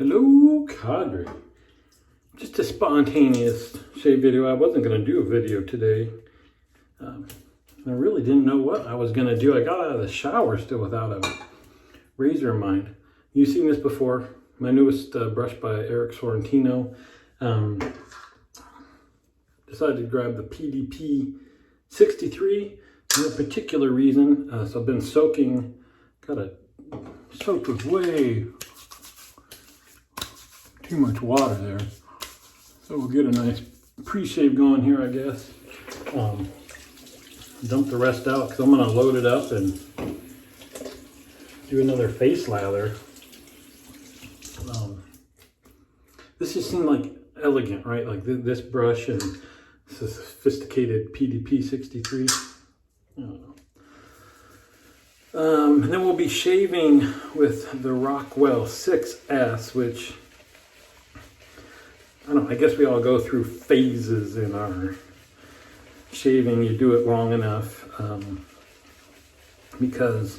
Hello, Cadre. Just a spontaneous shave video. I wasn't going to do a video today. I really didn't know what I was going to do. I got out of the shower still without a razor in mind. You've seen this before. My newest brush by Eric Sorrentino. Decided to grab the PDP 63 for no particular reason. So I've been soaking, got it soaked with way too much water there. So we'll get a nice pre-shave going here, I guess. Dump the rest out because I'm going to load it up and do another face lather. This just seemed like elegant, right? Like this brush and this sophisticated PDP 63. I don't know. And then we'll be shaving with the Rockwell 6S, which I don't know, I guess we all go through phases in our shaving. You do it long enough because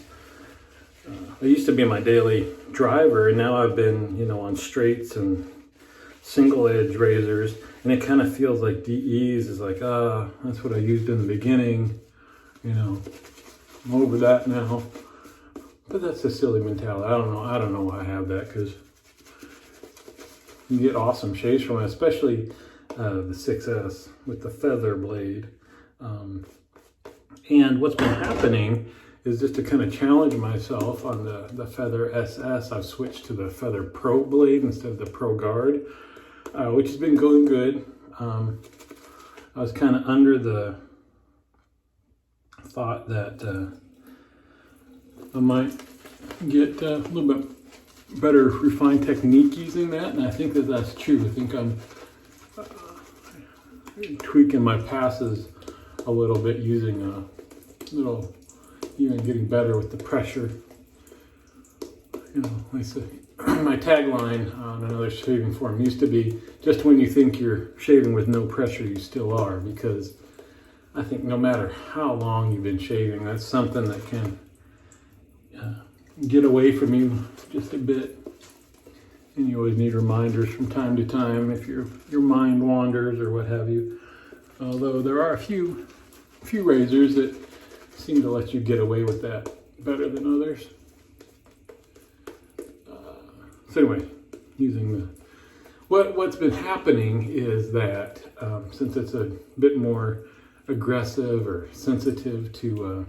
I used to be my daily driver, and now I've been, on straights and single edge razors, and it kind of feels like DEs is like, that's what I used in the beginning, I'm over that now. But that's a silly mentality. I don't know why I have that, because you get awesome shaves from it, especially the 6S with the feather blade. And what's been happening is just to kind of challenge myself on the Feather SS, I've switched to the Feather Pro blade instead of the Pro Guard, which has been going good. I was kind of under the thought that I might get a little bit better refined technique using that, and I think that that's true. I think I'm tweaking my passes a little bit, using a little, even getting better with the pressure. Like I say, my tagline on another shaving forum used to be, just when you think you're shaving with no pressure, you still are, because I think no matter how long you've been shaving, that's something that can get away from you just a bit. And you always need reminders from time to time if your mind wanders or what have you. Although there are a few razors that seem to let you get away with that better than others. So anyway, what's been happening is that since it's a bit more aggressive or sensitive to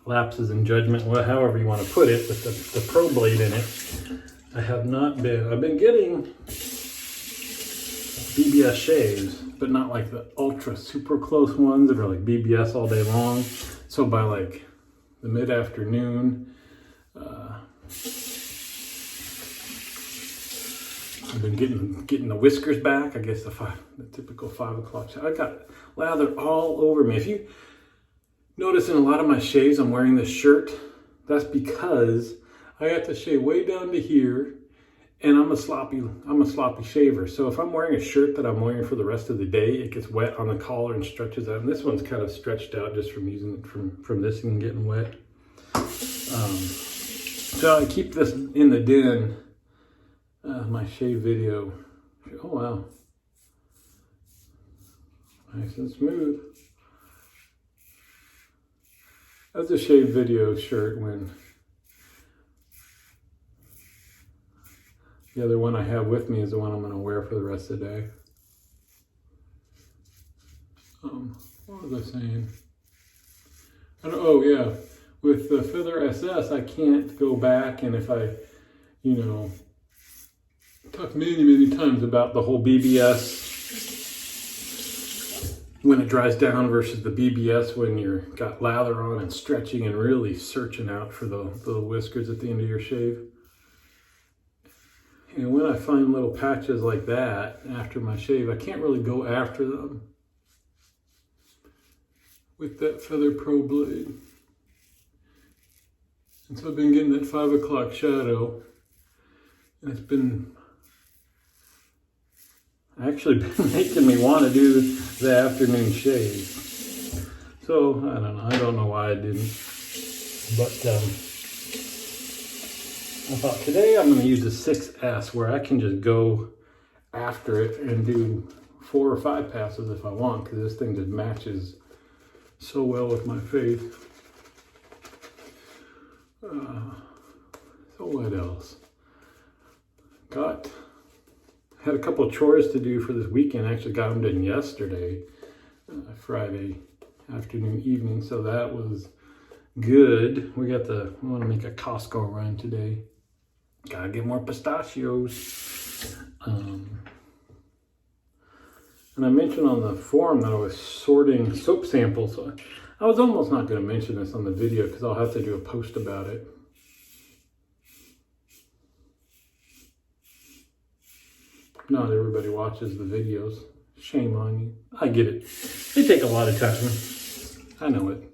lapses in judgment, however you want to put it, with the Pro blade in it, I've been getting BBS shaves, but not like the ultra super close ones that are like BBS all day long. So by like the mid-afternoon, I've been getting the whiskers back. I guess the typical 5 o'clock shave. I got lather all over me. If you notice in a lot of my shaves, I'm wearing this shirt. That's because I got to shave way down to here, and I'm a sloppy shaver. So if I'm wearing a shirt that I'm wearing for the rest of the day, it gets wet on the collar and stretches out. And this one's kind of stretched out just from using it from this and getting wet. So I keep this in the den. My shave video. Oh wow, nice and smooth. That's a shave video shirt when the other one I have with me is the one I'm going to wear for the rest of the day. What was I saying? Oh yeah, with the Feather SS, I can't go back, and if I, talk many times about the whole BBS when it dries down versus the BBS when you've got lather on and stretching and really searching out for the whiskers at the end of your shave. And when I find little patches like that after my shave, I can't really go after them with that Feather Pro blade. And so I've been getting that 5 o'clock shadow, and it's been actually been making me want to do the afternoon shave. So I don't know why I didn't, but I thought today I'm going to use the 6S where I can just go after it and do 4 or 5 passes if I want, because this thing just matches so well with my face. So what else? Had a couple of chores to do for this weekend. I actually got them done yesterday, Friday afternoon, evening, so that was good. We want to make a Costco run today. Gotta get more pistachios. And I mentioned on the forum that I was sorting soap samples. So I was almost not going to mention this on the video because I'll have to do a post about it. Not everybody watches the videos. Shame on you. I get it. They take a lot of time. I know it.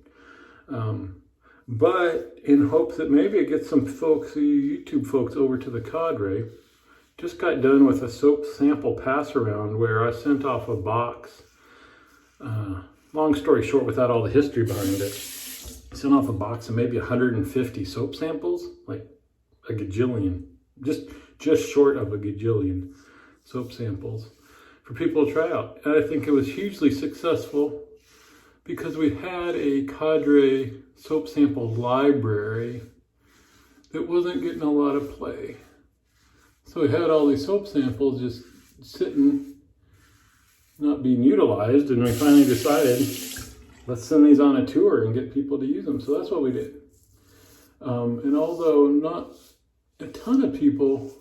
But in hopes that maybe it gets some folks, YouTube folks, over to the cadre, just got done with a soap sample pass around where I sent off a box. Long story short, without all the history behind it, sent off a box of maybe 150 soap samples, like a gajillion, just short of a gajillion soap samples for people to try out. And I think it was hugely successful because we had a cadre soap sample library that wasn't getting a lot of play. So we had all these soap samples just sitting, not being utilized, and we finally decided, let's send these on a tour and get people to use them. So that's what we did. And although not a ton of people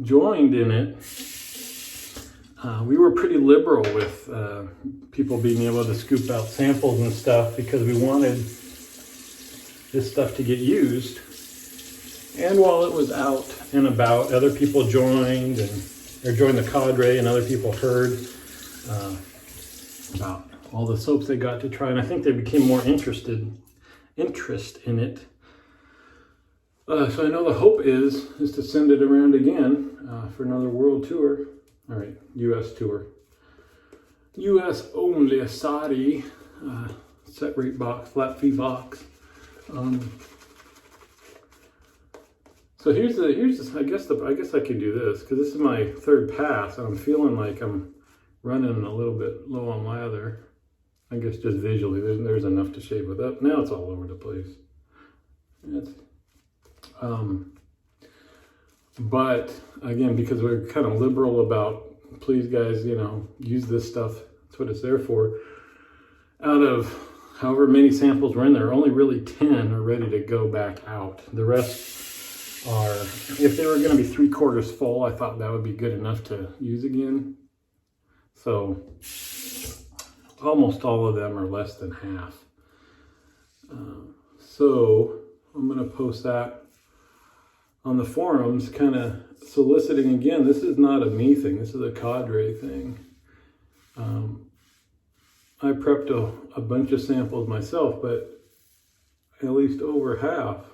joined in it, we were pretty liberal with people being able to scoop out samples and stuff because we wanted this stuff to get used. And while it was out and about, other people joined joined the cadre, and other people heard about all the soaps they got to try, and I think they became more interest in it. So I know the hope is to send it around again for another world tour. All right, U.S. tour. U.S. only, a SOTD set rate box, flat fee box. So here's I guess I can do this because this is my third pass and I'm feeling like I'm running a little bit low on lather. I guess just visually there's enough to shave with up. Now it's all over the place. But again, because we're kind of liberal about, please guys, use this stuff. That's what it's there for. Out of however many samples were in there, only really 10 are ready to go back out. The rest are, if they were going to be 3/4 full, I thought that would be good enough to use again. So almost all of them are less than half. So I'm going to post that on the forums, kind of soliciting again. This is not a me thing. This is a cadre thing. I prepped a bunch of samples myself, but at least over half,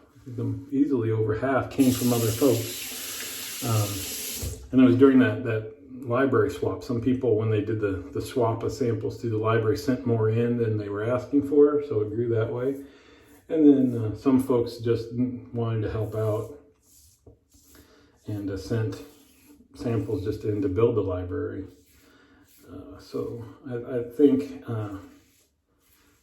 easily over half, came from other folks. And it was during that library swap. Some people, when they did the swap of samples through the library, sent more in than they were asking for, so it grew that way. And then some folks just wanted to help out and sent samples just in to build the library. So I think,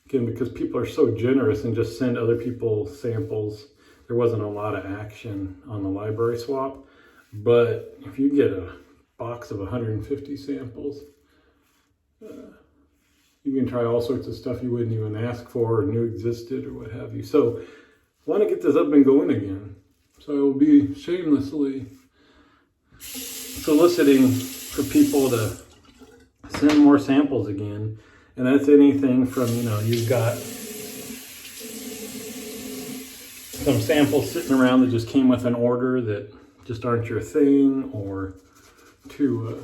again, because people are so generous and just send other people samples, there wasn't a lot of action on the library swap. But if you get a box of 150 samples, you can try all sorts of stuff you wouldn't even ask for or knew existed or what have you. So I want to get this up and going again. So I will be shamelessly soliciting for people to send more samples again. And that's anything from, you've got some samples sitting around that just came with an order that just aren't your thing, or to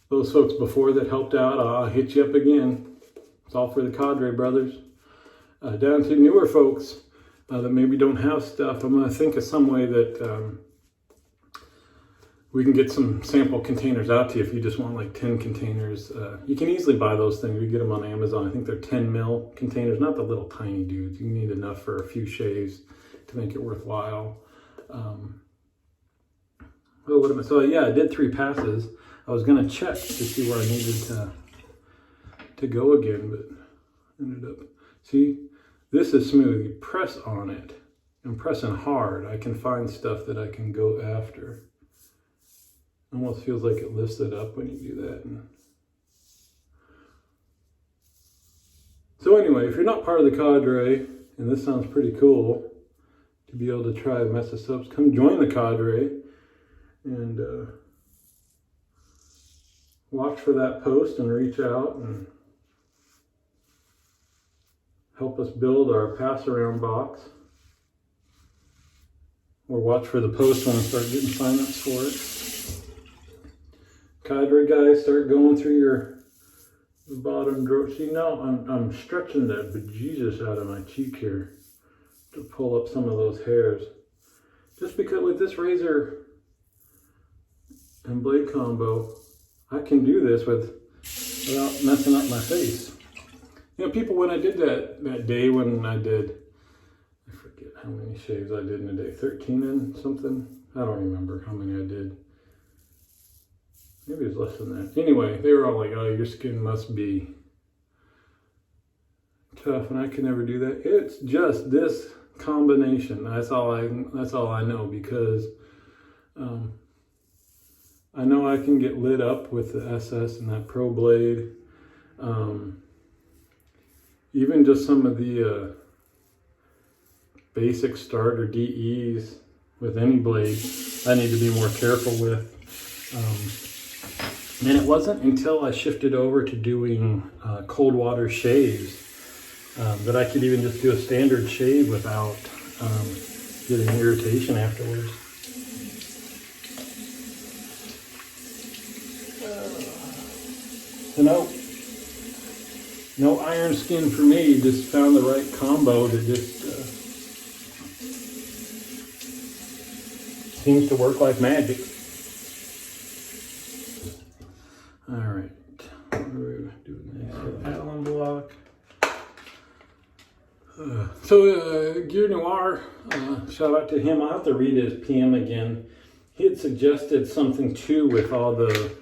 those folks before that helped out, I'll hit you up again. It's all for the cadre brothers. Down to newer folks that maybe don't have stuff. I'm going to think of some way that we can get some sample containers out to you if you just want like 10 containers. You can easily buy those things. We get them on Amazon. I think they're 10 mil containers, not the little tiny dudes. You need enough for a few shaves to make it worthwhile. So yeah, I did 3 passes. I was gonna check to see where I needed to go again, but ended up, see, this is smooth. You press on it. I'm pressing hard. I can find stuff that I can go after. Almost feels like it lifts it up when you do that. So anyway, if you're not part of the cadre, and this sounds pretty cool to be able to try a mess of soaps, come join the cadre and watch for that post and reach out and help us build our pass-around box. Or watch for the post when I start getting sign-ups for it. Cadre guys, start going through your bottom drawer. See, now I'm stretching that bejesus out of my cheek here to pull up some of those hairs. Just because with this razor and blade combo, I can do this without messing up my face. You know, people, when I did that day when I did, I forget how many shaves I did in a day, 13 and something? I don't remember how many I did. Maybe it was less than that. Anyway, they were all like, oh, your skin must be tough, and I can never do that. It's just this combination. That's all I know, because I know I can get lit up with the SS and that Pro blade. Even just some of the basic starter DEs with any blade, I need to be more careful with. And it wasn't until I shifted over to doing cold water shaves that I could even just do a standard shave without getting irritation afterwards. So no iron skin for me. Just found the right combo that just seems to work like magic. All right, what are we doing next? Allen block. Gear Noir, shout out to him. I'll have to read his PM again. He had suggested something too with all the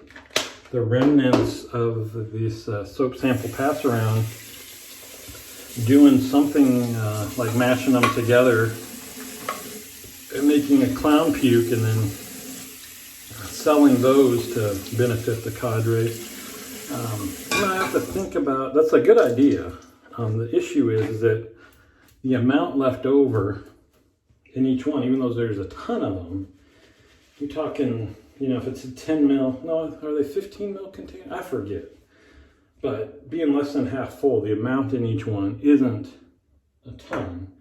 remnants of this soap sample pass around, doing something like mashing them together and making a clown puke and then selling those to benefit the cadre. I'm gonna have to think about, that's a good idea. The issue is that the amount left over in each one, even though there's a ton of them, you're talking, you know, if it's a 10 mil, no, are they 15 mil container? I forget. But being less than half full, the amount in each one isn't a ton.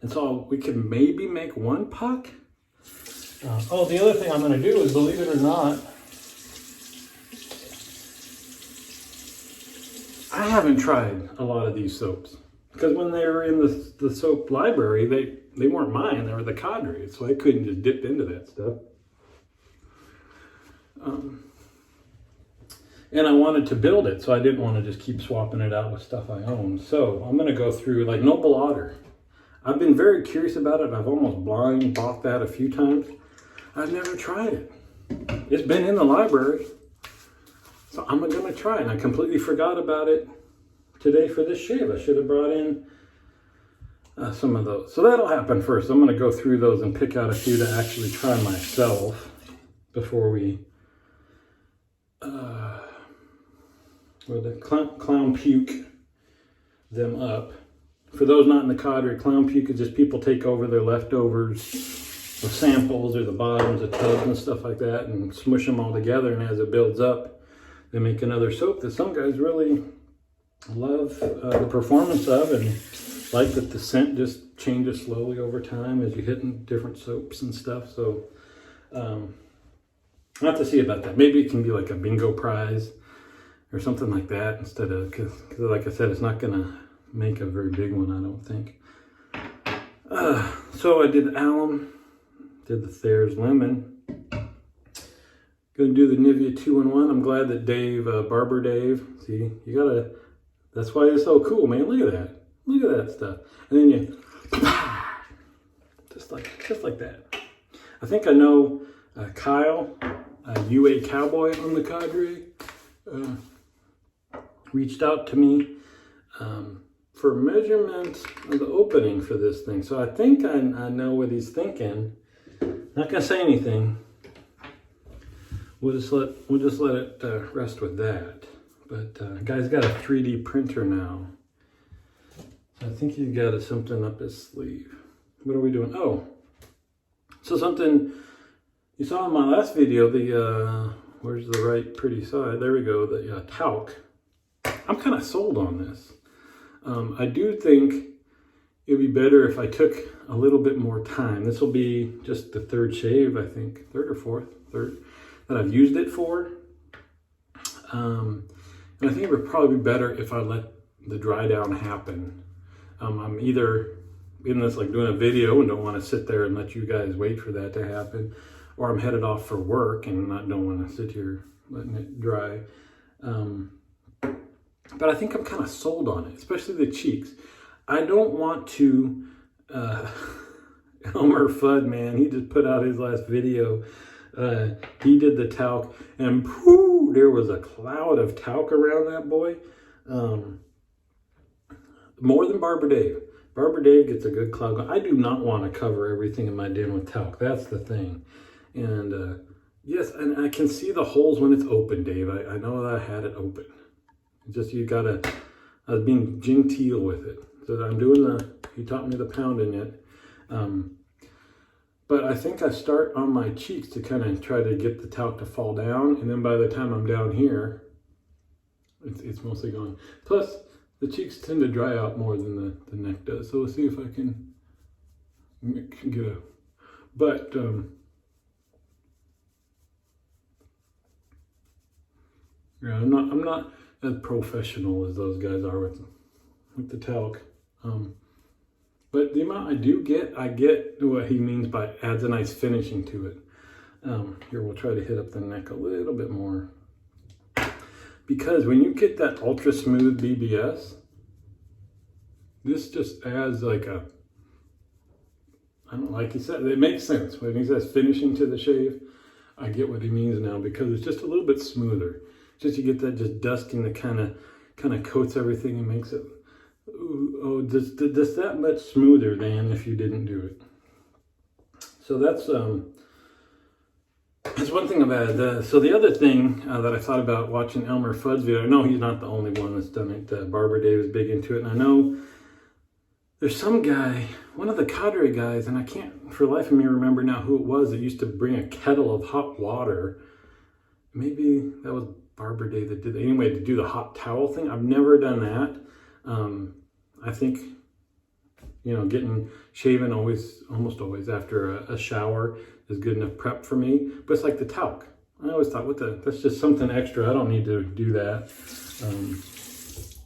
And so we could maybe make one puck. The other thing I'm going to do is, believe it or not, I haven't tried a lot of these soaps. Because when they were in the soap library, they weren't mine, they were the cadre, so I couldn't just dip into that stuff. And I wanted to build it, so I didn't want to just keep swapping it out with stuff I own. So I'm going to go through, like, Noble Otter. I've been very curious about it. I've almost blind bought that a few times. I've never tried it. It's been in the library. So I'm going to try it. And I completely forgot about it today for this shave. I should have brought in some of those. So that'll happen first. I'm going to go through those and pick out a few to actually try myself before we clown puke them up. For those not in the cadre, clown puke is just people take over their leftovers of samples or the bottoms of tubs and stuff like that and smush them all together, and as it builds up, they make another soap that some guys really love the performance of, and like that the scent just changes slowly over time as you hit in different soaps and stuff. So I'll have to see about that. Maybe it can be like a bingo prize or something like that instead of, because like I said, it's not gonna make a very big one, I don't think. So I did alum, did the Thayer's lemon. Gonna do the Nivea 2-in-1. I'm glad that Dave, Barber Dave, see, you gotta, that's why it's so cool, man. Look at that. Look at that stuff. And then you, just like that. I think I know Kyle, UA Cowboy on the cadre, reached out to me for measurements of the opening for this thing. So I think I know what he's thinking. Not gonna say anything. We'll just let it rest with that. But guy's got a 3D printer now. So I think he's got something up his sleeve. What are we doing? Oh, so something you saw in my last video. The where's the right pretty side? There we go. The talc. I'm kind of sold on this. I do think it'd be better if I took a little bit more time. This will be just the third shave, I think, third or fourth, that I've used it for. And I think it would probably be better if I let the dry down happen. I'm either in this like doing a video and don't want to sit there and let you guys wait for that to happen, or I'm headed off for work and don't want to sit here letting it dry. But I think I'm kind of sold on it, especially the cheeks. I don't want to, Elmer Fudd, man, he just put out his last video. He did the talc, and pooh, there was a cloud of talc around that boy. More than Barber Dave. Barber Dave gets a good cloud. I do not want to cover everything in my den with talc. That's the thing. And yes, and I can see the holes when it's open, Dave. I know that I had it open. Just I was being genteel with it. So I'm doing he taught me the pounding it. But I think I start on my cheeks to kind of try to get the talc to fall down. And then by the time I'm down here, it's mostly gone. Plus, the cheeks tend to dry out more than the neck does. So we'll see if I can get a, but, yeah, I'm not as professional as those guys are with the talc. But the amount I get what he means by adds a nice finishing to it. Here, we'll try to hit up the neck a little bit more. Because when you get that ultra smooth BBS, this just adds like a, I don't know, like he said, it makes sense. When he says finishing to the shave, I get what he means now, because it's just a little bit smoother. Just you get that just dusting that kind of coats everything and makes it, just that much smoother than if you didn't do it. So that's one thing about it. So the other thing that I thought about watching Elmer Fudd's video, I know he's not the only one that's done it. Barber Dave is big into it, and I know there's some guy, one of the cadre guys, and I can't for the life of me remember now who it was, that used to bring a kettle of hot water. Maybe that was Barber Dave that did it. Anyway, to do the hot towel thing. I've never done that. I think, getting shaven almost always after a shower is good enough prep for me. But it's like the talc. I always thought, that's just something extra. I don't need to do that.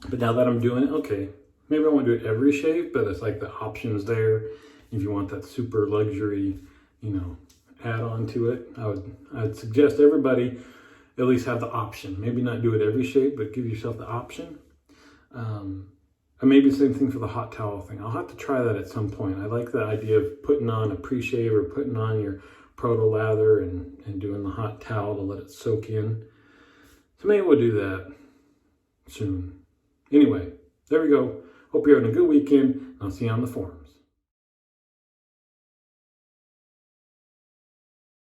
But now that I'm doing it, okay, maybe I won't do it every shave, but it's like the options there. If you want that super luxury, add on to it, I'd suggest everybody at least have the option. Maybe not do it every shave, but give yourself the option. And maybe the same thing for the hot towel thing. I'll have to try that at some point. I like the idea of putting on a pre-shave or putting on your proto lather and doing the hot towel to let it soak in. So maybe we'll do that soon. Anyway, there we go. Hope you're having a good weekend. I'll see you on the forums.